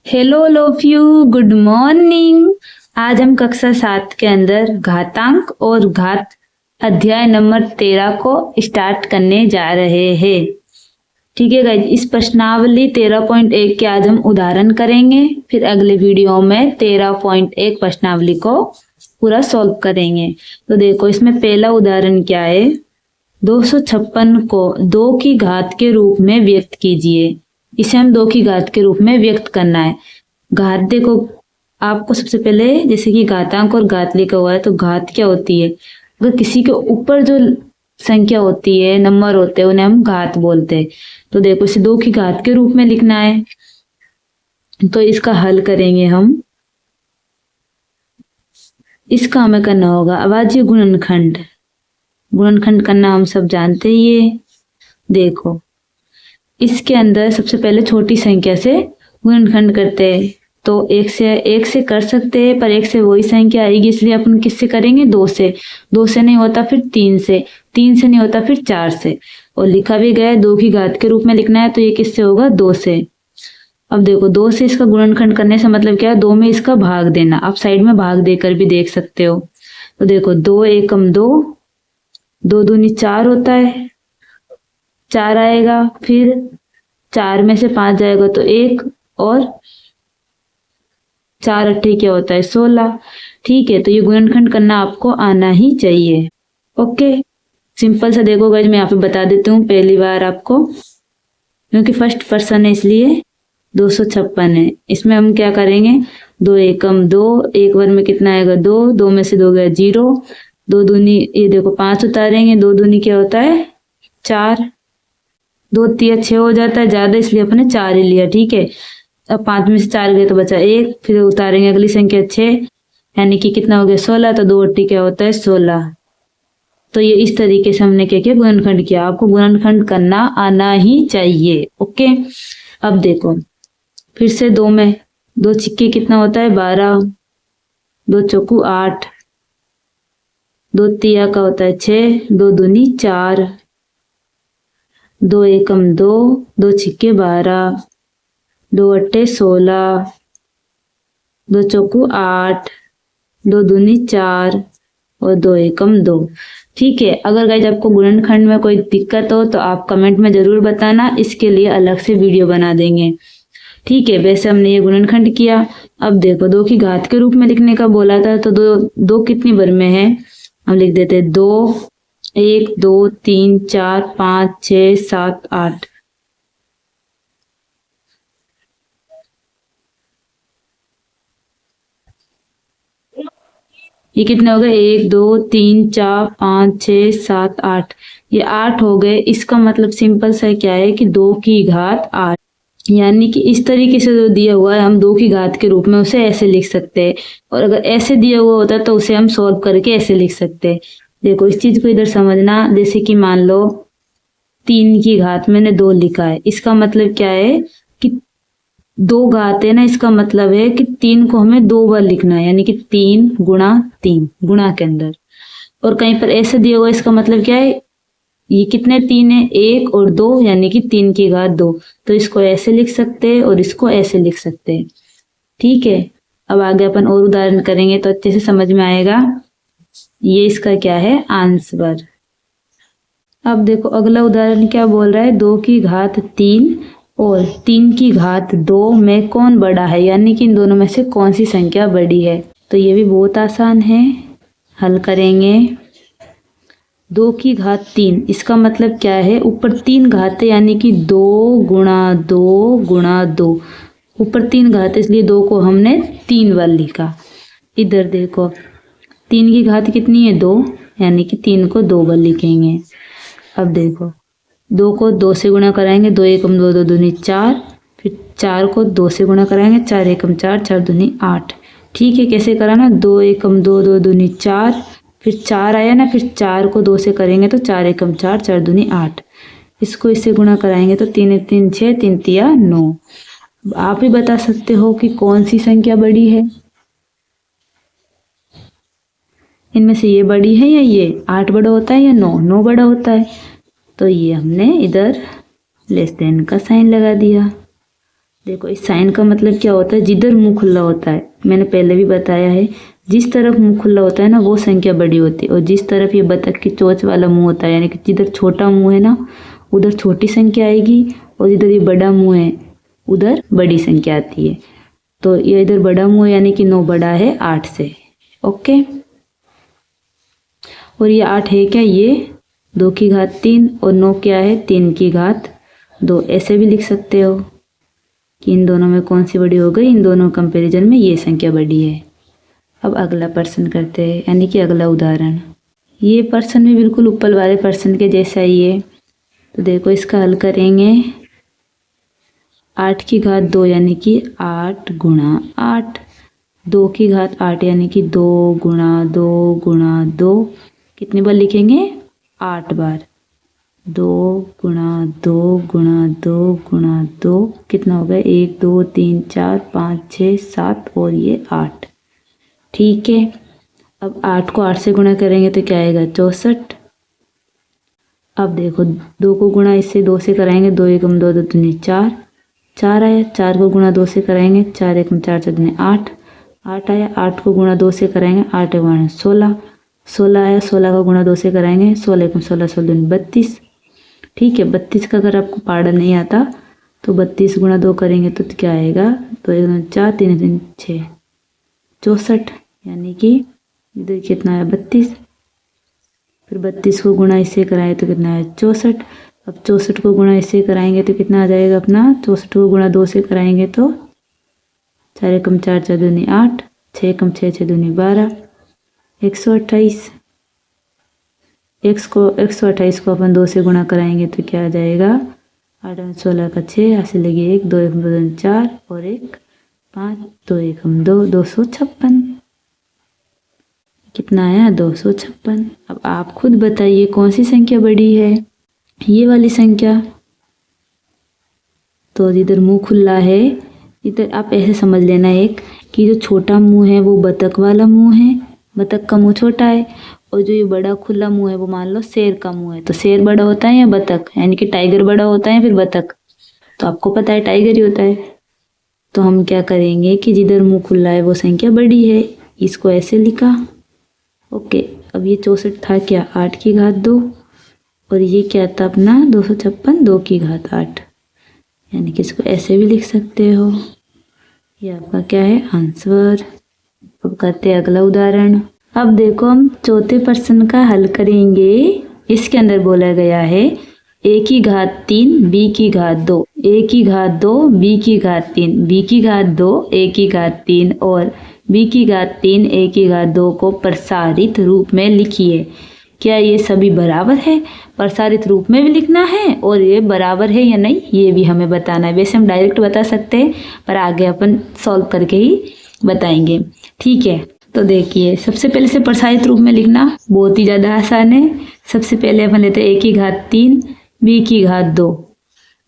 Hello all of you, good morning. आज हम कक्षा 7 के अंदर घातांक और घात अध्याय नंबर 13 को स्टार्ट करने जा रहे हैं। ठीक है गाइज, इस प्रश्नावली 13.1 के आज हम उदाहरण करेंगे, फिर अगले वीडियो में 13.1 प्रश्नावली को पूरा सॉल्व करेंगे। तो देखो इसमें पहला उदाहरण क्या है, 256 को 2 की घात के रूप में व्यक्त कीजिए। इसे हम 2 की घात के रूप में व्यक्त करना है। घात देखो, आपको सबसे पहले जैसे कि घातांक और घात लिखा हुआ है, तो घात क्या होती है, अगर किसी के ऊपर जो संख्या होती है, नंबर होते हैं, उन्हें हम घात बोलते हैं। तो देखो इसे 2 की घात के रूप में लिखना है, तो इसका हल करेंगे हम। इसका हमें करना होगा अभाज्य गुणनखंड। गुणनखंड करना हम सब जानते ही है। देखो इसके अंदर सबसे पहले छोटी संख्या से गुणनखंड करते हैं, तो 1 से कर सकते हैं, पर 1 से वही संख्या आएगी, इसलिए अपन किससे करेंगे, 2 से। 2 से नहीं होता फिर 3 से, 3 से नहीं होता फिर 4 से। और लिखा भी गया है 2 की घात के रूप में लिखना है, तो ये किससे होगा, 2 से। अब देखो 2 से इसका गुणनखंड करने से मतलब क्या है, 2 में इसका भाग देना। आप साइड में भाग देकर भी देख सकते हो। तो देखो 2 एकम 2, 2 दूनी 4 होता है, 4 आएगा, फिर 4 में से 5 जाएगा तो 1, और 4 अट्ठे क्या होता है, 16। ठीक है, तो ये गुणनखंड करना आपको आना ही चाहिए। ओके, सिंपल सा देखो गाइस, मैं यहाँ पे बता देती हूँ पहली बार आपको, क्योंकि फर्स्ट पर्सन है इसलिए 256 है। इसमें हम क्या करेंगे, 2 एकम 2, 1 वर्ग में कितना आएगा, 2, 2 में से 2 गया 0, 2 दूनी, ये देखो 5 उतारेंगे, 2 दूनी क्या होता है 4, 2 तिया 6 हो जाता है ज्यादा, इसलिए अपने 4 ही लिया। ठीक है, अब 5 में से 4 गए तो बचा 1, फिर उतारेंगे अगली संख्या 6, यानी कि कितना हो गया 16, तो 2 अट्ठी क्या होता है 16। तो ये इस तरीके से हमने क्या किया, गुणनखंड किया। आपको गुणनखंड करना आना ही चाहिए। ओके, अब देखो फिर से 2 में 2 छिक्के कितना होता है 12, 2 चौकू 8, 2 तिया का होता है 6, 2 दूनी 4, 2 एकम 2, 2 छिक्के 12, 2 अट्ठे 16, 2 चौकू 8, 2 दूनी 4 और 2 एकम 2। ठीक है, अगर गाइज आपको गुणनखंड में कोई दिक्कत हो तो आप कमेंट में जरूर बताना, इसके लिए अलग से वीडियो बना देंगे। ठीक है, वैसे हमने ये गुणनखंड किया। अब देखो 2 की घात के रूप में लिखने का बोला था, तो 2 कितनी बार में है, हम लिख देते हैं 2, 1 2 3 4 5 6 7 8। ये कितने हो गए, 1 2 3 4 5 6 7 8, ये 8 हो गए। इसका मतलब सिंपल सा क्या है कि 2 की घात 8, यानी कि इस तरीके से जो दिया हुआ है हम 2 की घात के रूप में उसे ऐसे लिख सकते हैं, और अगर ऐसे दिया हुआ होता तो उसे हम सॉल्व करके ऐसे लिख सकते हैं। देखो इस चीज को इधर समझना, जैसे कि मान लो 3 की घात मैंने 2 लिखा है, इसका मतलब क्या है कि 2 घात है ना, इसका मतलब है कि 3 को हमें 2 बार लिखना है, यानी कि 3 गुणा 3 गुणा के अंदर। और कहीं पर ऐसे दिया हुआ, इसका मतलब क्या है, ये कितने 3 है, 1 और 2, यानी कि 3 की घात 2। तो इसको ऐसे लिख सकते हैं और इसको ऐसे लिख सकते हैं। ठीक है, अब आगे अपन और उदाहरण करेंगे तो अच्छे से समझ में आएगा। ये इसका क्या है, आंसर। अब देखो अगला उदाहरण क्या बोल रहा है, 2 की घात 3 और 3 की घात 2 में कौन बड़ा है, यानी कि इन दोनों में से कौन सी संख्या बड़ी है। तो ये भी बहुत आसान है, हल करेंगे। 2 की घात 3, इसका मतलब क्या है, ऊपर 3 घात है, यानी कि 2 गुणा 2 गुणा 2। ऊपर 3 घात है, इसलिए 2 को हमने 3 बार लिखा। इधर देखो 3 की घात कितनी है 2, यानी कि 3 को 2 बार लिखेंगे। अब देखो 2 को 2 से गुणा कराएंगे, 2 एकम 2, 2 दूनी 4, फिर 4 को 2 से गुणा कराएंगे, 4 एकम 4, 4 दूनी 8। ठीक है, कैसे कराना, 2 एकम 2, 2 दूनी 4, फिर 4 आया ना, फिर 4 को 2 से करेंगे तो 4 एकम 4, 4 दूनी 8। इसको इससे गुणा कराएंगे तो 3 एक 3 6, 3 तिया 9। आप ही बता सकते हो कि कौन सी संख्या बड़ी है, इनमें से ये बड़ी है या ये, 8 बड़ा होता है या 9 बड़ा होता है। तो ये हमने इधर लेस देन का साइन लगा दिया। देखो इस साइन का मतलब क्या होता है, जिधर मुंह खुला होता है, मैंने पहले भी बताया है, जिस तरफ मुंह खुला होता है ना वो संख्या बड़ी होती है, और जिस तरफ ये बतख की चोंच वाला मुंह होता है, यानी कि जिधर छोटा मुंह है ना उधर छोटी संख्या आएगी, और जिधर ये बड़ा मुंह है उधर बड़ी संख्या आती है। तो ये इधर बड़ा मुंह है, यानी कि 9 बड़ा है 8 से। ओके, और ये 8 है क्या, ये 2 की घात 3, और 9 क्या है 3 की घात 2। ऐसे भी लिख सकते हो कि इन दोनों में कौन सी बड़ी हो गई, इन दोनों कंपैरिजन में ये संख्या बड़ी है। अब अगला प्रश्न करते हैं, यानी कि अगला उदाहरण। ये प्रश्न भी बिल्कुल ऊपर वाले प्रश्न के जैसा ही है। तो देखो इसका हल करेंगे। 8 की घात 2 यानी कि 8 गुणा 8, 2 की घात 8 यानी कि 2 गुणा 2 गुणा 2, कितनी बार लिखेंगे 8 बार। 2 गुणा 2 गुणा 2 गुणा 2, कितना हो गया 1 2 3 4 5 6 7 और ये 8। ठीक है, अब 8 को 8 से गुणा करेंगे तो क्या आएगा 64। अब देखो 2 को गुणा इससे 2 से कराएंगे, 2 एकम 2 2 दूनी 4, 4 आया। 4 को गुणा 2 से कराएंगे, 4 एकम 4 4 दूनी 8, 8 आया। 8 को गुणा 2 से कराएंगे, 8 एकम 16, 16 आया। 16 का गुणा 2 से कराएंगे, 16 एकम 16 16 दूनी 32। ठीक है, 32 का अगर आपको पाड़ा नहीं आता तो 32 गुणा 2 करेंगे तो क्या आएगा, तो 1 4 3 3 6 64, यानी कि इधर कितना है 32। फिर 32 को गुणा इससे कराए तो कितना है 64। अब 64 को गुणा इससे कराएंगे तो कितना आ जाएगा अपना, 64 को गुणा 2 से कराएंगे तो 4 एकम 4 4 दूनी 8, 6 एकम 6 6 दूनी 12, 128। 128 को अपन 2 से गुणा कराएंगे तो क्या आ जाएगा, 8 16 का 6, यहाँ से लगे 1, 2 एकम 2 4 और 1 5, 2 एकम 2, 256। कितना आया 256। अब आप खुद बताइए कौन सी संख्या बड़ी है, ये वाली संख्या। तो जिधर मुंह खुला है इधर आप ऐसे समझ लेना एक कि जो छोटा मुंह है वो बतख वाला मुंह है, बतख का मुंह छोटा है, और जो ये बड़ा खुला मुंह है वो मान लो शेर का मुंह है। तो शेर बड़ा होता है या बतख, यानी कि टाइगर बड़ा होता है फिर बतख, तो आपको पता है टाइगर ही होता है। तो हम क्या करेंगे कि जिधर मुंह खुला है वो संख्या बड़ी है, इसको ऐसे लिखा। ओके, अब ये 64 था क्या 8 की घात 2, और ये क्या था अपना 256 2 की घात 8, यानी कि इसको ऐसे भी लिख सकते हो। ये आपका क्या है आंसर। अब करते हैं अगला उदाहरण। अब देखो हम चौथे प्रश्न का हल करेंगे। इसके अंदर बोला गया है a की घात 3 b की घात 2, a की घात 2 b की घात 3, b की घात 2 a की घात 3 और b की घात 3 a की घात 2 को प्रसारित रूप में लिखिए। क्या ये सभी बराबर है, प्रसारित रूप में भी लिखना है और ये बराबर है या नहीं ये भी हमें बताना है। वैसे हम डायरेक्ट बता सकते हैं पर आगे अपन सॉल्व करके ही बताएंगे। ठीक है, तो देखिए सबसे पहले से प्रसारित रूप में लिखना बहुत ही ज़्यादा आसान है। सबसे पहले अपन लेते हैं a की घात 3 b की घात 2,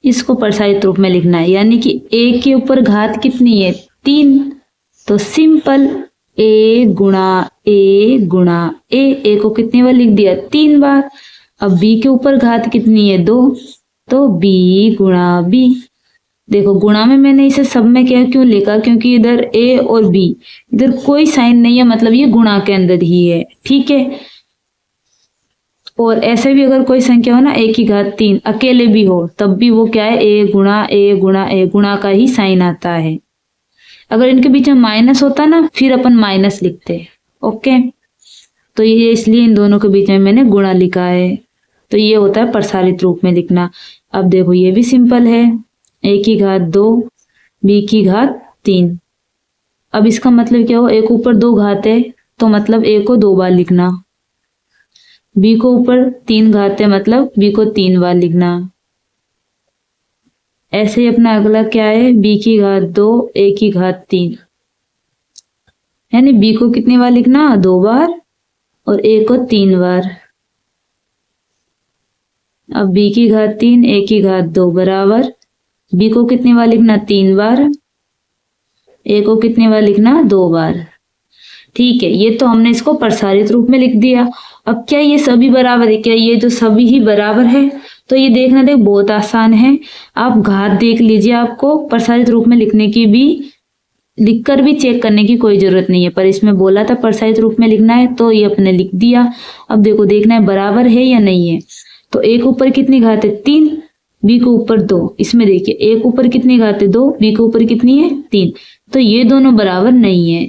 इसको प्रसारित रूप में लिखना है, यानी कि a के ऊपर घात कितनी है 3, तो सिंपल a गुणा a गुणा a को कितनी बार लिख दिया 3 बार। अब b के ऊपर घात कितनी है 2, तो b गुणा b। देखो गुणा में मैंने इसे सब में क्या क्यों लिखा, क्योंकि इधर a और b इधर कोई साइन नहीं है, मतलब ये गुणा के अंदर ही है। ठीक है, और ऐसे भी अगर कोई संख्या हो ना a की घात 3 अकेले भी हो तब भी वो क्या है a गुणा a गुणा a गुणा का ही साइन आता है। अगर इनके बीच में माइनस होता ना फिर अपन माइनस लिखते। ओके, तो ये इसलिए इन दोनों के बीच में मैंने गुणा लिखा है। तो ये होता है प्रसारित रूप में लिखना। अब देखो ये भी सिंपल है, a की घात 2 b की घात 3। अब इसका मतलब क्या हो, a को ऊपर 2 घात है तो मतलब a को 2 बार लिखना, b को ऊपर 3 घात है मतलब b को 3 बार लिखना। ऐसे ही अपना अगला क्या है b की घात 2 a की घात 3, यानी b को कितनी बार लिखना 2 बार और a को 3 बार। अब b की घात 3 a की घात 2 बराबर b को कितनी बार लिखना 3 बार, a को कितनी बार लिखना 2 बार। ठीक है, ये तो हमने इसको प्रसारित रूप में लिख दिया। अब क्या ये सभी बराबर है, क्या ये जो सभी ही बराबर है, तो ये देखना देख बहुत आसान है। आप घात देख लीजिए, आपको प्रसारित रूप में लिखने की भी, लिखकर भी चेक करने की कोई जरूरत नहीं है, पर इसमें बोला था प्रसारित रूप में लिखना है तो ये अपने लिख दिया। अब देखो देखना है बराबर है या नहीं है। तो एक ऊपर कितनी घात है 3, बी के ऊपर 2। इसमें देखिए एक ऊपर कितनी घात है 2, बी के ऊपर कितनी है 3। तो ये दोनों बराबर नहीं है,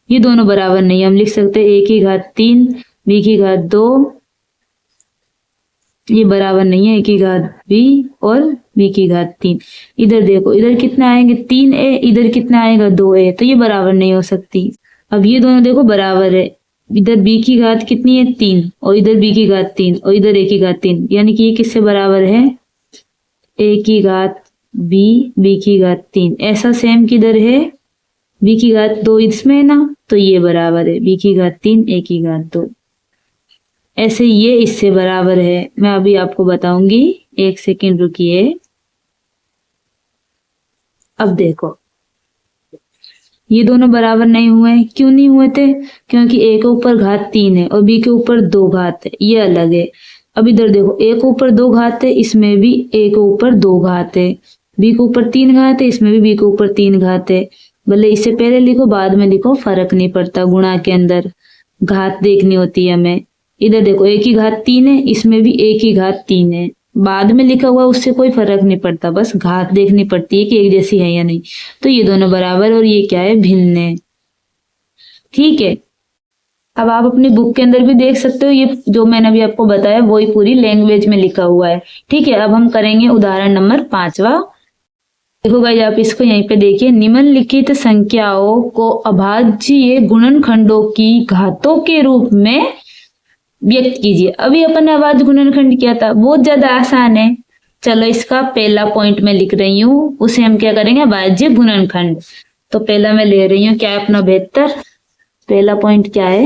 ये दोनों बराबर नहीं है। हम लिख सकते हैं ए की घात 3 बी की घात 2, ये बराबर नहीं है, ए की घात बी और बी की घात 3। इधर देखो इधर कितना आएंगे 3a, इधर कितना आएगा 2a, तो ये बराबर नहीं हो सकती। अब ये दोनों देखो बराबर है, इधर b की घात कितनी है 3 और इधर b की घात 3 और इधर a की घात 3, यानी कि ये किससे बराबर है a की घात b b की घात 3। ऐसा सेम किधर है b की घात 2 इसमें है ना, तो ये बराबर है b की घात 3 a की घात 2। ऐसे ये इससे बराबर है, मैं अभी आपको बताऊंगी, 1 सेकंड रुकिए। अब देखो ये दोनों बराबर नहीं हुए, क्यों नहीं हुए थे, क्योंकि a के ऊपर घात 3 है और b के ऊपर 2 घात है, ये अलग है। अब इधर देखो a के ऊपर 2 घात है, इसमें भी a के ऊपर 2 घात है, b के ऊपर 3 घात है, इसमें भी b के ऊपर 3 घात है। भले इससे पहले लिखो बाद में लिखो फर्क नहीं पड़ता, गुणा के अंदर घात देखनी होती है हमें। इधर देखो a की घात 3 है, इसमें भी a की घात 3 है, बाद में लिखा हुआ उससे कोई फर्क नहीं पड़ता, बस घात देखनी पड़ती है कि एक जैसी है या नहीं। तो ये दोनों बराबर और ये क्या है भिन्न है, ठीक है। अब आप अपनी बुक के अंदर भी देख सकते हो, ये जो मैंने अभी आपको बताया वही पूरी लैंग्वेज में लिखा हुआ है, ठीक है। अब हम करेंगे उदाहरण नंबर 5वां। देखो भाई आप इसको यहीं पे देखिए, निम्नलिखित संख्याओं को अभाज्य गुणनखंडों की घातों के रूप में व्यक्त कीजिए। अभी अपन ने अभाज्य गुणनखंड किया था, बहुत ज्यादा आसान है। चलो इसका पहला पॉइंट मैं लिख रही हूँ, उसे हम क्या करेंगे अभाज्य गुणनखंड। तो पहला मैं ले रही हूँ क्या है अपना 72, पहला पॉइंट क्या है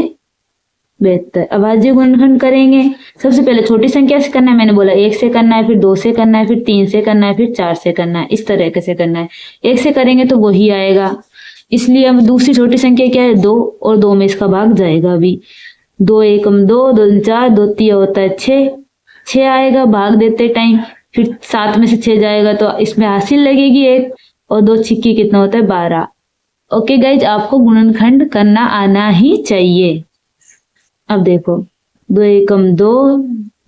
72। अभाज्य गुणनखंड करेंगे, सबसे पहले छोटी संख्या से करना है, मैंने बोला 1 से करना है, फिर 2 से करना है, फिर 3 से करना है, फिर 4 से करना है, इस तरह से करना है। 1 से करेंगे तो वही आएगा, इसलिए अब दूसरी छोटी संख्या क्या है 2, और 2 में इसका भाग जाएगा अभी। 2 एकम 2, 2 4, 2 3 होता है 6 आएगा भाग देते टाइम, फिर 7 में से 6 जाएगा तो इसमें हासिल लगेगी 1, और 2 छिक्की कितना होता है 12। ओके गाइज, आपको गुणनखंड करना आना ही चाहिए। अब देखो 2 एकम 2,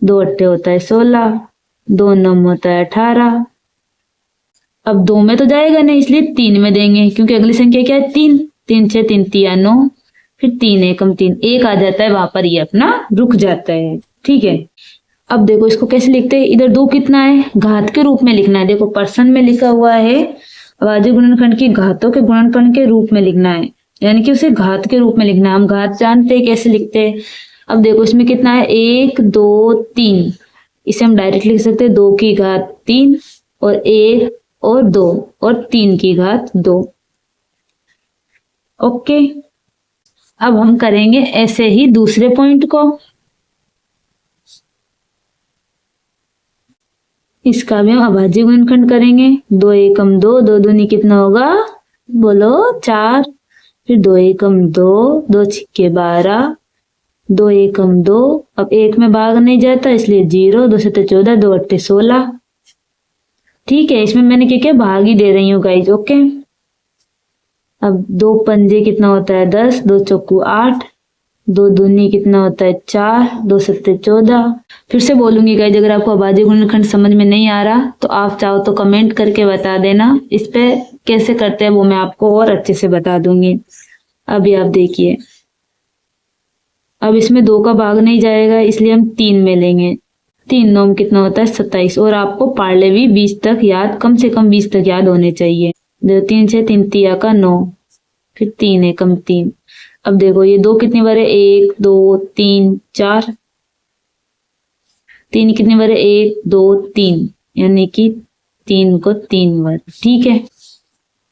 2 अट्ठे होता है 16, 2 नम होता है 18। अब 2 में तो जाएगा नहीं, इसलिए 3 में देंगे, क्योंकि अगली संख्या क्या है 3, 3 6 3 3 9, फिर 3 एकम 3, 1 आ जाता है वहां पर, ये अपना रुक जाता है, ठीक है। अब देखो इसको कैसे लिखते हैं, इधर 2 कितना है घात के रूप में लिखना है, देखो परसेंट में लिखा हुआ है, अभाज्य गुणनखंड की घातों के गुणनफल के रूप में लिखना है, यानी कि उसे घात के रूप में लिखना है। हम घात जानते हैं कैसे लिखते हैं। अब देखो इसमें कितना है 1 2 3, इसे हम डायरेक्ट लिख सकते हैं 2 की घात 3 और 1 और 2 और 3 की घात 2। ओके, अब हम करेंगे ऐसे ही दूसरे पॉइंट को, इसका भी हम अभाज्य गुणनखंड करेंगे। 2 एकम 2, 2 दूनी कितना होगा बोलो 4, फिर 2 एकम 2, 2 छिक्के 12, 2 एकम 2, अब 1 में भाग नहीं जाता इसलिए 0, 2 सत्ते 14, 2 अट्ठे 16, ठीक है। इसमें मैंने क्या क्या भाग ही दे रही हूँ गाइज, ओके। अब 2 पंजे कितना होता है 10, 2 चौकू 8, 2 दूनी कितना होता है 4, 2 सत्ते 14। फिर से बोलूंगी गाइज, अगर आपको अभाज्य गुणनखंड समझ में नहीं आ रहा तो आप चाहो तो कमेंट करके बता देना, इस पे कैसे करते हैं वो मैं आपको और अच्छे से बता दूंगी। अभी आप देखिए, अब इसमें 2 का भाग नहीं जाएगा इसलिए हम 3 में लेंगे, 3 9 कितना होता है 27, और आपको पार्ले भी 20 तक याद, कम से कम 20 तक याद होने चाहिए। 2 3 6 3 तिया का 9, फिर 3 एकम 3। अब देखो ये 2 कितनी बार है 1 2 3 4, 3 कितनी बार है 1 2 3, यानी कि 3 को 3 बार, ठीक है।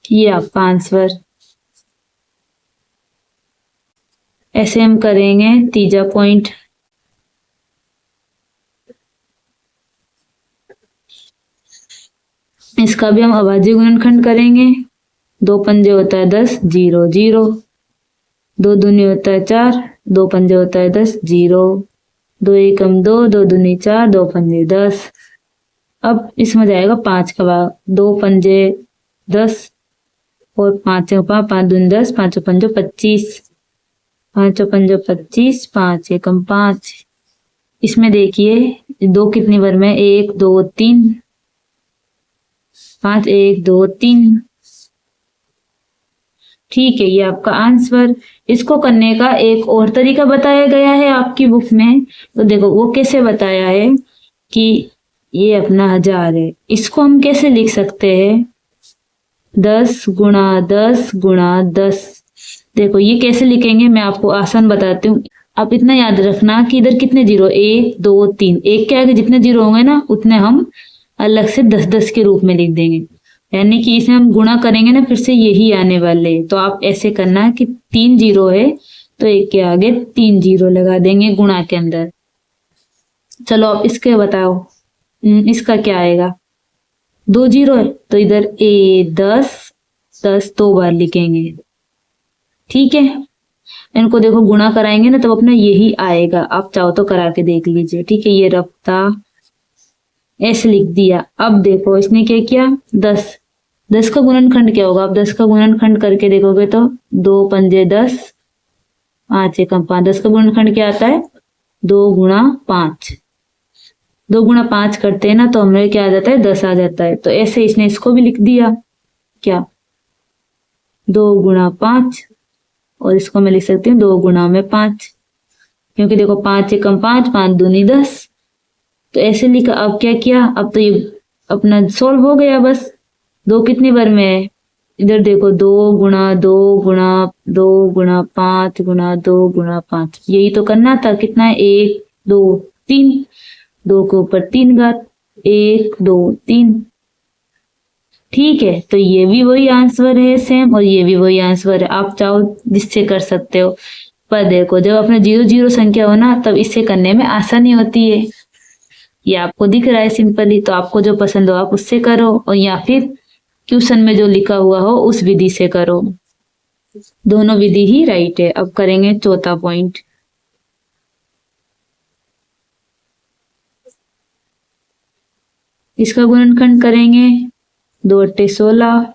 ये आपका आंसर। ऐसे हम करेंगे तीसरा पॉइंट। इसका भी हम अभाज्य गुणनखंड करेंगे। 2 पंजे होता है 10, 0 0, 2 दूनी होता है 4, 2 पंजे होता है 10 0, दो एकम दो, दो दूनी चार, दो पंजे 10। अब इसमें जाएगा 5 का भाग, 2 पंजे 10 और 5 5, 5 दूनी 10, 5 पंजो 25, 5 पंजो 25, 5 एकम 5। इसमें देखिए 2 कितनी बार में, 1 2 3, 5 1 2 3। ठीक है, ये आपका आंसर। इसको करने का एक और तरीका बताया गया है आपकी बुक में। तो देखो वो कैसे बताया है कि ये अपना 1000 है, इसको हम कैसे लिख सकते हैं, 10 गुणा 10 गुणा 10। देखो ये कैसे लिखेंगे मैं आपको आसान बताती हूँ। आप इतना याद रखना कि इधर कितने जीरो, 1 2 3, एक के आगे जितने जीरो होंगे ना उतने हम अलग से 10 10 के रूप में लिख देंगे, यानी कि इसे हम गुणा करेंगे ना फिर से यही आने वाले। तो आप ऐसे करना कि 3 जीरो है तो एक के आगे 3 जीरो लगा देंगे गुणा के अंदर। चलो अब इसके बताओ, इसका क्या आएगा, 2 जीरो है तो इधर 10 10 2 बार लिखेंगे। ठीक है, इनको देखो गुणा कराएंगे ना तब अपना यही आएगा। आप चाहो तो करा के देख लीजिए। ठीक है, ये रफ्ता ऐसे लिख दिया। अब देखो इसने क्या किया, 10 10 का गुणनखंड क्या होगा, आप 10 का गुणनखंड करके देखोगे तो 2 पंजे 10, 5 एकम 5। 10 का गुणनखंड क्या आता है, 2 गुणा 5। 2 गुणा 5 करते हैं ना तो हमें क्या आ जाता है, 10 आ जाता है। तो ऐसे इसने इसको भी लिख दिया क्या, 2 गुणा 5, और इसको मैं लिख सकती हूँ 2 गुणा में 5, क्योंकि देखो 5 एकम 5, 5 दूनी 10। तो ऐसे लिखा। अब क्या किया, अब तो ये अपना सोल्व हो गया बस। 2 कितनी बार में है, इधर देखो 2 गुणा 2 गुणा 2 गुणा 5 गुणा 2 गुणा 5, यही तो करना था। कितना है, 1 2 3, 2 के ऊपर 3 घात, 1 2 3। ठीक है, तो ये भी वही आंसर है सेम, और ये भी वही आंसर है। आप चाहो जिससे कर सकते हो, पर देखो जब अपने 0 0 संख्या हो ना तब इससे करने में आसानी होती है। ये आपको दिख रहा है सिंपली, तो आपको जो पसंद हो आप उससे करो, और या फिर क्वेश्चन में जो लिखा हुआ हो उस विधि से करो। दोनों विधि ही राइट है। अब करेंगे चौथा पॉइंट। इसका गुणनखंड करेंगे, 2 अट्ठे 16,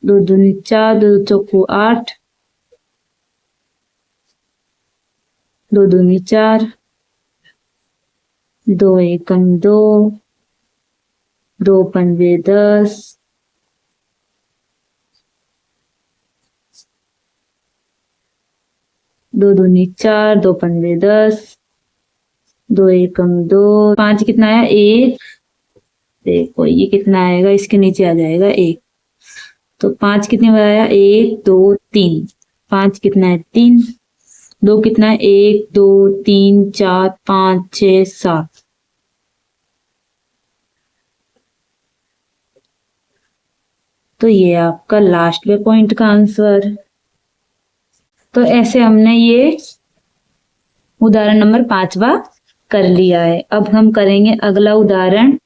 2 दूनी 4, 2 चौको 8, 2 दूनी 4, 2 एकम 2, 2 पंजे 10, 2 दूनी 4, 2 पंजे 10, 2 एकम 2, 5 कितना आया, 1। देखो ये कितना आएगा, इसके नीचे आ जाएगा 1। तो 5 कितनी बार आया, 1 2 3। 5 कितना है, 3। 2 कितना है, 1 2 3 4 5 6 7। तो ये आपका लास्ट में पॉइंट का आंसर। तो ऐसे हमने ये उदाहरण नंबर 5वां कर लिया है। अब हम करेंगे अगला उदाहरण।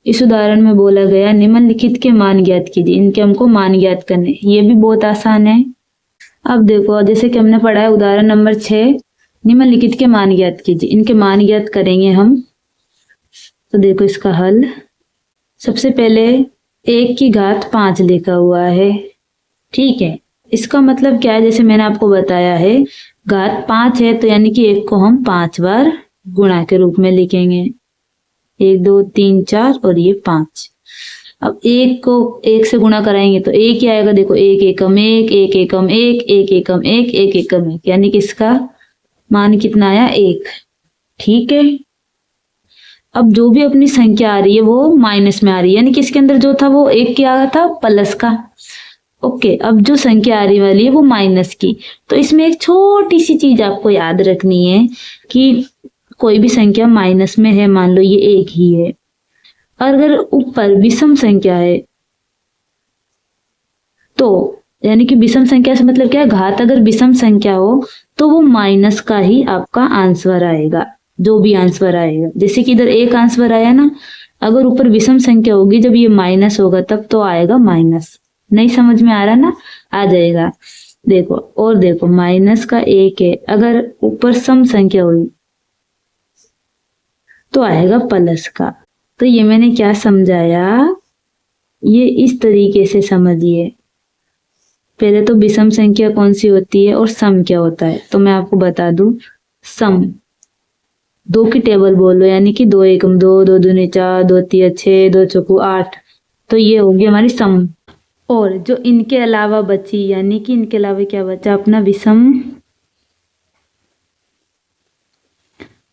इस उदाहरण में बोला गया निम्नलिखित के मान ज्ञात कीजिए। इनके हमको मान ज्ञात करने, ये भी बहुत आसान है। अब देखो जैसे कि हमने पढ़ा है उदाहरण नंबर 6, निम्नलिखित के मान ज्ञात कीजिए। इनके मान ज्ञात करेंगे हम। तो देखो इसका हल, सबसे पहले 1 की घात 5 लिखा हुआ है। ठीक है, इसका मतलब क्या है, जैसे मैंने आपको बताया है घात 5 है तो यानी कि 1 को हम 5 बार गुणा के रूप में लिखेंगे। 1 2 3 4 और ये 5। अब 1 को 1 से गुणा कराएंगे तो 1 ही आएगा। देखो 1 एकम 1, 1 एकम 1, 1 एकम 1, 1 एकम 1, यानी कि इसका मान कितना आया, 1। ठीक है, अब जो भी अपनी संख्या आ रही है वो माइनस में आ रही है, यानी कि इसके अंदर जो था वो 1 क्या आ था, प्लस का। ओके, अब जो संख्या आ रही वाली है वो माइनस की। तो इसमें एक छोटी सी चीज आपको याद रखनी है कि कोई भी संख्या माइनस में है, मान लो ये 1 ही है, अगर ऊपर विषम संख्या है तो यानी कि विषम संख्या से मतलब क्या है, घात अगर विषम संख्या हो तो वो माइनस का ही आपका आंसर आएगा, जो भी आंसर आएगा। जैसे कि इधर 1 आंसर आया ना, अगर ऊपर विषम संख्या होगी जब ये माइनस होगा तब तो आएगा माइनस। नहीं समझ में आ रहा ना, आ जाएगा। देखो, और देखो माइनस का 1 है, अगर ऊपर सम संख्या हुई तो आएगा प्लस का। तो ये मैंने क्या समझाया, ये इस तरीके से समझिए। पहले तो विषम संख्या कौन सी होती है और सम क्या होता है, तो मैं आपको बता दूं। सम, दो की टेबल बोलो, यानी कि 2 एकम 2, 2 दूनी 4, 2 तिया 6, 2 चौकू 8, तो ये होगी हमारी सम। और जो इनके अलावा बची, यानी कि इनके अलावा क्या बचा अपना विषम,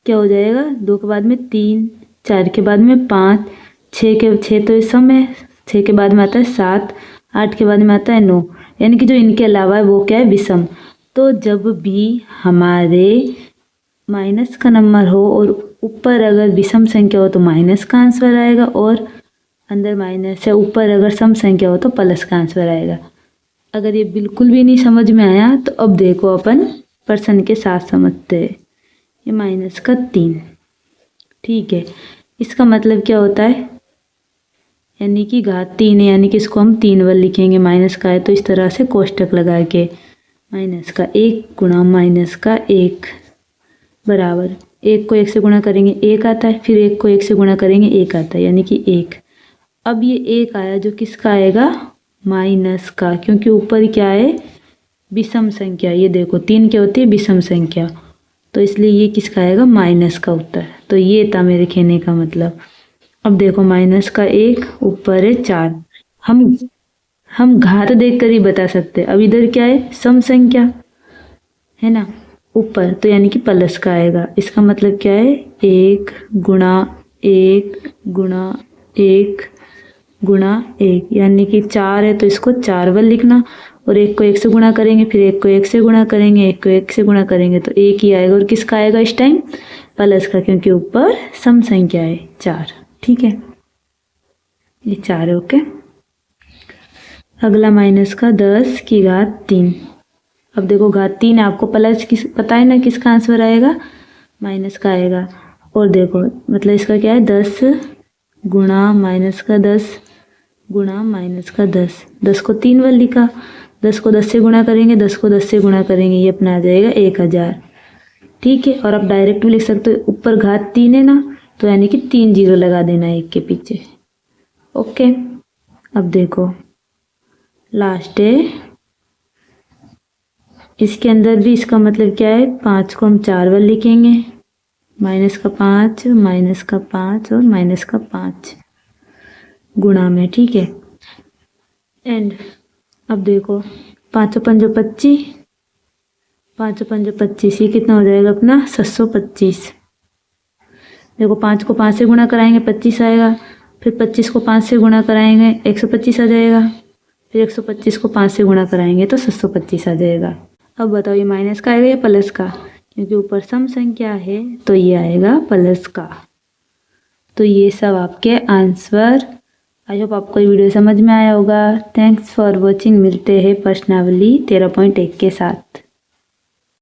क्या हो जाएगा, 2 के बाद में 3, 4 के बाद में 5, 6 तो ये सम है, 6 के बाद में आता है 7, 8 के बाद में आता है 9, यानी कि जो इनके अलावा है वो क्या है, विषम। तो जब भी हमारे माइनस का नंबर हो और ऊपर अगर विषम संख्या हो तो माइनस का आंसर आएगा, और अंदर माइनस है, ऊपर अगर सम संख्या हो तो प्लस का आंसर आएगा। अगर ये बिल्कुल भी नहीं समझ में आया तो अब देखो अपन पर्सन के साथ समझते हैं। ये माइनस का 3, ठीक है, इसका मतलब क्या होता है, यानी कि घात 3 है, यानी कि इसको हम 3 बार लिखेंगे। माइनस का है तो इस तरह से कोष्टक लगा के माइनस का 1 गुणा माइनस का 1 बराबर 1 को 1 से गुणा करेंगे 1 आता है, फिर 1 को 1 से गुणा करेंगे 1 आता है, यानी कि 1। अब ये 1 आया जो किसका आएगा, माइनस का, क्योंकि ऊपर क्या है, विषम संख्या। ये देखो 3 क्या होती है, विषम संख्या, तो इसलिए ये किसका आएगा, माइनस का उत्तर। तो ये था मेरे कहने का मतलब। अब देखो माइनस का 1, ऊपर है 4, हम घात देखकर ही बता सकते हैं। अब इधर क्या है, सम संख्या है ना ऊपर, तो यानी कि प्लस का आएगा। इसका मतलब क्या है, 1 गुणा 1 गुणा 1 गुणा 1, यानी कि 4 है तो इसको 4 बार लिखना, और 1 को 1 से गुणा करेंगे, फिर 1 को 1 से गुणा करेंगे, 1 को 1 से गुणा करेंगे तो 1 ही आएगा। और किसका आएगा इस टाइम, प्लस का, क्योंकि ऊपर सम संख्या है 4, ठीक है, ये 4 है। ओके, अगला माइनस का 10 की घात 3। अब देखो घात 3 आपको प्लस किस पता है ना, किसका आंसर आएगा, माइनस का आएगा। और देखो मतलब इसका क्या है, 10 गुणा माइनस का 10 गुणा माइनस का 10, 10 को 3 बार लिखा, 10 को 10 से गुणा करेंगे, 10 को 10 से गुणा करेंगे, ये अपना आ जाएगा 1000, ठीक है। और आप डायरेक्ट भी लिख सकते हो, ऊपर घात 3 है ना, तो यानी कि 3 जीरो लगा देना 1 के पीछे। ओके, अब देखो लास्ट है, इसके अंदर भी इसका मतलब क्या है, 5 को हम 4 बार लिखेंगे, माइनस का 5, माइनस का 5 और माइनस का 5 गुणा में, ठीक है। एंड अब देखो 5 5 25, 5 5 25, ये कितना हो जाएगा अपना 725। देखो 5 को 5 से गुणा कराएंगे 25 आएगा, फिर 25 को 5 से गुणा कराएंगे 125 आ जाएगा, फिर 125 को 5 से गुणा कराएंगे तो 725 आ जाएगा। अब बताओ ये माइनस का आएगा या प्लस का, क्योंकि ऊपर सम संख्या है तो ये आएगा प्लस का। तो ये सब आपके आंसर। आई होप आपको ये वीडियो समझ में आया होगा। Thanks for watching. मिलते हैं प्रश्नावली 13.1 के साथ।